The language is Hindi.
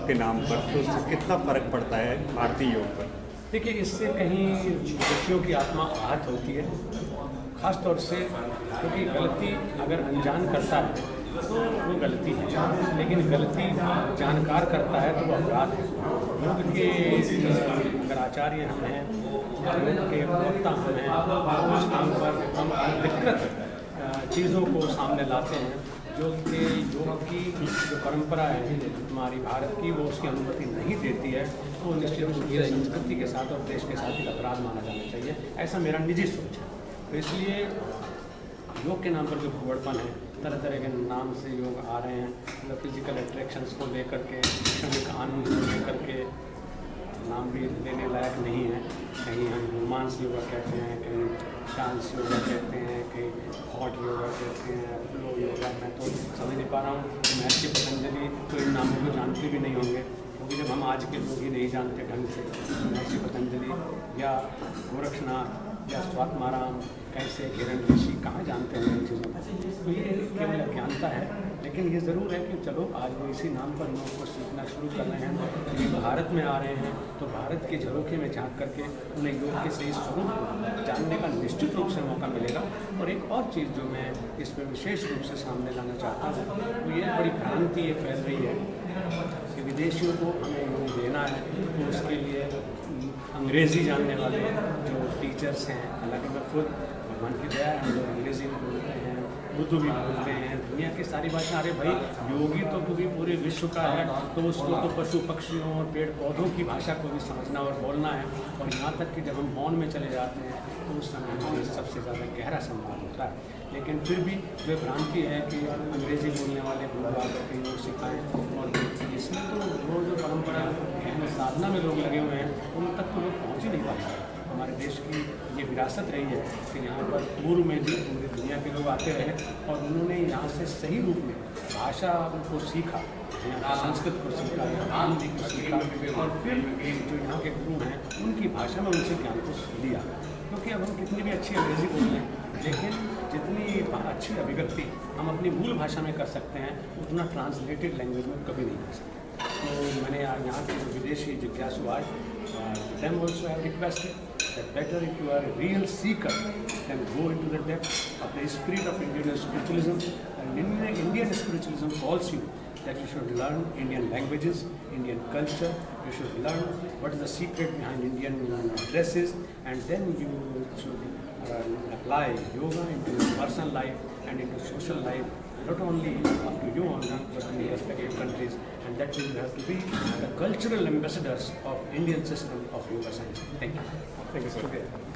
के नाम पर, तो उससे कितना फ़र्क पड़ता है भारतीय योग पर? देखिए, इससे कहीं व्यक्तियों की आत्मा आहत होती है, ख़ास तौर से क्योंकि गलती अगर अनजान करता है तो वो गलती है, लेकिन गलती जानकार करता है तो वो अपराध है। योग के अगर आचार्य हम हैं, योग के वक्ता हम हैं, उस नाम पर हम अधिकृत चीज़ों को सामने लाते हैं जो कि योग की जो परंपरा है हमारी भारत की, वो उसकी अनुमति नहीं देती है, तो निश्चित रूप से संस्कृति के साथ और देश के साथ एक अपराध माना जाना चाहिए। ऐसा मेरा निजी सोच है। तो इसलिए योग के नाम पर जो भुगड़पन है, तरह तरह के नाम से योग आ रहे हैं, मतलब फिजिकल अट्रैक्शंस को लेकर के, क्षणिक आनंद को लेकर के, नाम भी लेने लायक नहीं है। कहीं हम रोमांस योगा कहते हैं, कहीं डांस योगा कहते हैं, कहीं हॉट योगा कहते हैं, फ्लो योगा। मैं तो समझ नहीं पा रहा हूँ कि महर्षि पतंजलि तो इन नामों को जानते भी नहीं होंगे, क्योंकि जब हम आज के लोग ही नहीं जानते ढंग से महर्षि पतंजलि या गोरक्षनाथ या स्वात्माराम कैसे, हिरण ऋषि कहाँ जानते हैं इन चीज़ों को। तो ये केवल अज्ञानता है, लेकिन ये ज़रूर है कि चलो आज वो इसी नाम पर योग को सीखना शुरू कर रहे हैं। ये भारत में आ रहे हैं तो भारत के झरोखे में झांक करके उन्हें योग के सही स्वरूप को जानने का निश्चित रूप से मौका मिलेगा। और एक और चीज़ जो मैं इसमें विशेष रूप से सामने लाना चाहता हूँ, तो ये बड़ी भ्रांति ये फैल रही है कि विदेशियों को हमें योग देना है, तो उसके लिए अंग्रेज़ी जानने वाले जो टीचर्स हैं, हालांकि मैं खुद भगवान की दया है, हम लोग अंग्रेज़ी में बोलते हैं, उर्दू भी बोलते हैं, दुनिया की सारी भाषा। अरे भाई, योगी तो क्योंकि पूरे विश्व का है, तो उसको तो पशु पक्षियों और पेड़ पौधों की भाषा को भी समझना और बोलना है। और यहाँ तक कि जब हम मौन में चले जाते हैं तो उस समय हमें सबसे ज़्यादा गहरा सम्मान होता है। लेकिन फिर भी जो भ्रांति है कि अंग्रेज़ी बोलने वाले लोग आकर के योग सिखाएँ, और इसमें तो वो जो परंपरा साधना में लोग लगे हुए हैं उन तक तो लोग पहुँच ही नहीं पाते। हमारे देश की ये विरासत रही है कि यहाँ पर पूर्व में भी पूरी दुनिया के लोग आते रहे और उन्होंने यहाँ से सही रूप में भाषा को सीखा, यहाँ संस्कृत को सीखा, हिंदी को सीखा, और फिर जो यहाँ के गुरु हैं उनकी भाषा में उनसे ज्ञान को लिया। क्योंकि अब हम कितनी भी अच्छी अंग्रेज़ी बोलते हैं, लेकिन जितनी अच्छी अभिव्यक्ति हम अपनी मूल भाषा में कर सकते हैं उतना ट्रांसलेटेड लैंग्वेज में कभी नहीं कर सकते। तो मैंने यहाँ के जो विदेशी जिज्ञासु आए, them also I have requested that better if you are a real seeker then go into the depth of the spirit of Indian spiritualism. And Indian spiritualism calls you that you should learn Indian languages, Indian culture, you should learn what is the secret behind Indian dresses, and then you should apply yoga into your personal life and into social life, not only up to you only, but in the respective countries, and that will have to be the cultural ambassadors of Indian system of yoga science. Thank you. Thank you, sir.